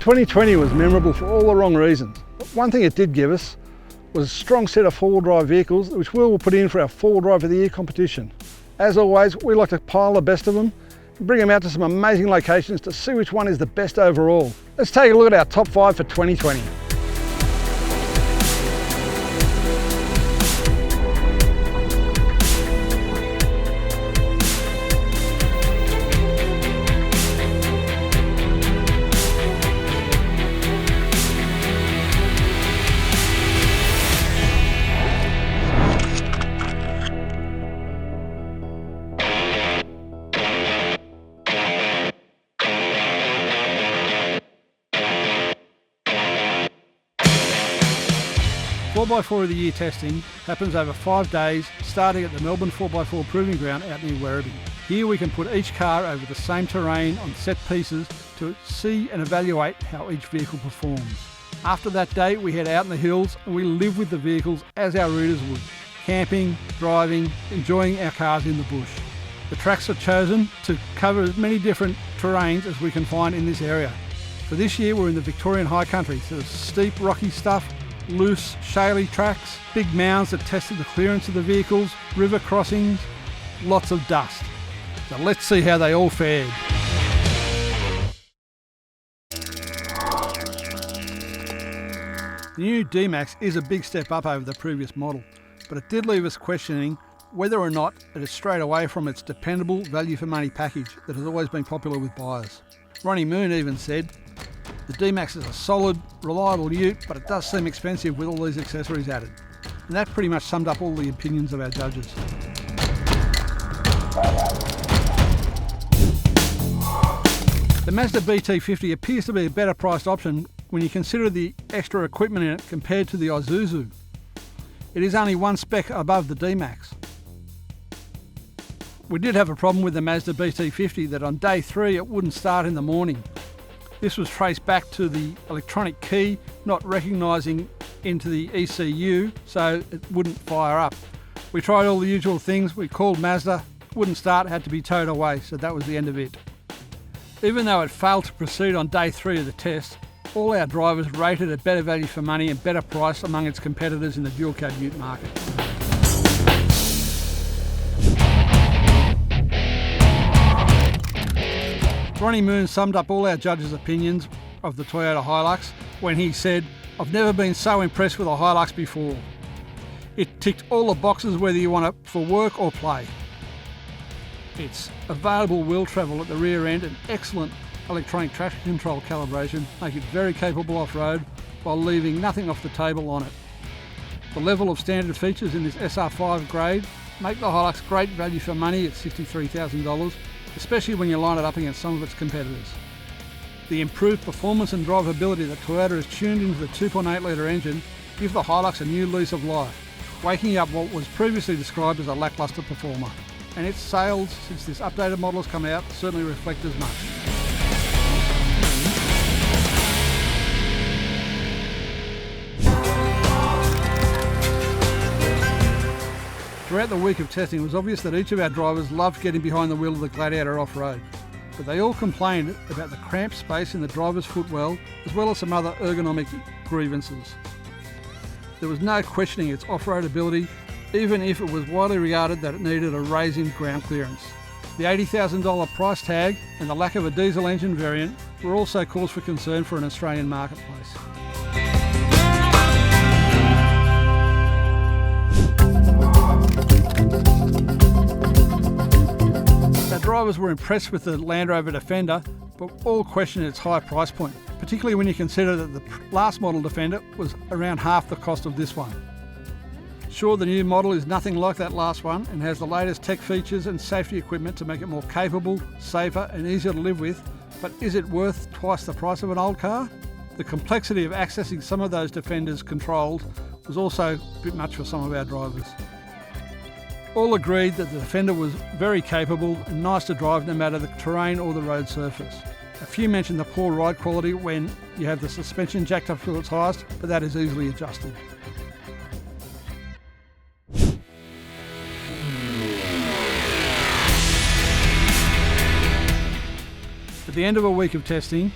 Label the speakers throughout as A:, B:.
A: 2020 was memorable for all the wrong reasons. But one thing it did give us was a strong set of four-wheel drive vehicles, which we will put in for our four-wheel drive of the year competition. As always, we like to pile the best of them and bring them out to some amazing locations to see which one is the best overall. Let's take a look at our top 5 for 2020. 4x4 of the year testing happens over 5 days, starting at the Melbourne 4x4 Proving Ground out near Werribee. Here we can put each car over the same terrain on set pieces to see and evaluate how each vehicle performs. After that day, we head out in the hills and we live with the vehicles as our routers would, camping, driving, enjoying our cars in the bush. The tracks are chosen to cover as many different terrains as we can find in this area. For this year, we're in the Victorian High Country, so there's steep, rocky stuff, loose, shaly tracks, big mounds that tested the clearance of the vehicles, river crossings, lots of dust. So let's see how they all fared. The new D-Max is a big step up over the previous model, but it did leave us questioning whether or not it is strayed away from its dependable value for money package that has always been popular with buyers. Ronnie Moon even said, "The D-Max is a solid, reliable ute, but it does seem expensive with all these accessories added." And that pretty much summed up all the opinions of our judges. The Mazda BT50 appears to be a better priced option when you consider the extra equipment in it compared to the Isuzu. It is only one spec above the D-Max. We did have a problem with the Mazda BT50 that on day 3 it wouldn't start in the morning. This was traced back to the electronic key not recognising into the ECU, so it wouldn't fire up. We tried all the usual things, we called Mazda, wouldn't start, had to be towed away, so that was the end of it. Even though it failed to proceed on day 3 of the test, all our drivers rated it better value for money and better price among its competitors in the dual cab ute market. Ronnie Moon summed up all our judges' opinions of the Toyota HILUX when he said, "I've never been so impressed with a HILUX before. It ticked all the boxes whether you want it for work or play. Its available wheel travel at the rear end and excellent electronic traction control calibration make it very capable off-road while leaving nothing off the table on it. The level of standard features in this SR5 grade make the HILUX great value for money at $63,000, especially when you line it up against some of its competitors. The improved performance and drivability that Toyota has tuned into the 2.8 litre engine give the HILUX a new lease of life, waking up what was previously described as a lacklustre performer. And its sales since this updated model has come out certainly reflect as much." Throughout the week of testing, it was obvious that each of our drivers loved getting behind the wheel of the Gladiator off-road, but they all complained about the cramped space in the driver's footwell, as well as some other ergonomic grievances. There was no questioning its off-road ability, even if it was widely regarded that it needed a raise in ground clearance. The $80,000 price tag and the lack of a diesel engine variant were also cause for concern for an Australian marketplace. Our drivers were impressed with the Land Rover Defender, but all questioned its high price point, particularly when you consider that the last model Defender was around half the cost of this one. Sure, the new model is nothing like that last one and has the latest tech features and safety equipment to make it more capable, safer and easier to live with, but is it worth twice the price of an old car? The complexity of accessing some of those Defender's controls was also a bit much for some of our drivers. All agreed that the Defender was very capable and nice to drive no matter the terrain or the road surface. A few mentioned the poor ride quality when you have the suspension jacked up to its highest, but that is easily adjusted. At the end of a week of testing,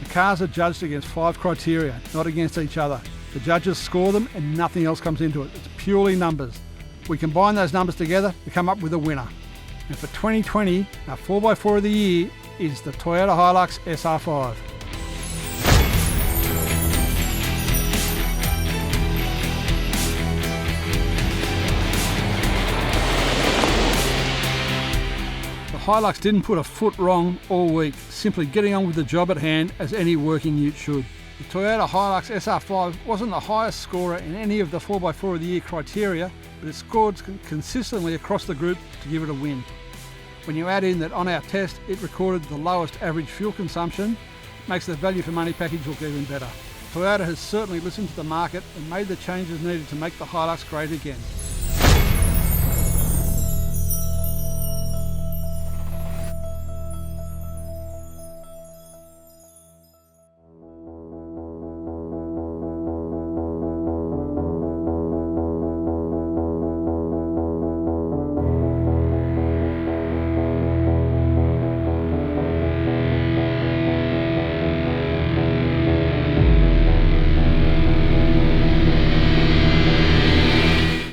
A: The cars are judged against 5 criteria, not against each other. The judges score them and nothing else comes into it. It's purely numbers. We combine those numbers together to come up with a winner. And for 2020, our 4x4 of the year is the Toyota HILUX SR5. The HILUX didn't put a foot wrong all week, simply getting on with the job at hand as any working ute should. The Toyota HILUX SR5 wasn't the highest scorer in any of the 4x4 of the year criteria, but it scored consistently across the group to give it a win. When you add in that on our test it recorded the lowest average fuel consumption, it makes the value for money package look even better. Toyota has certainly listened to the market and made the changes needed to make the HILUX great again.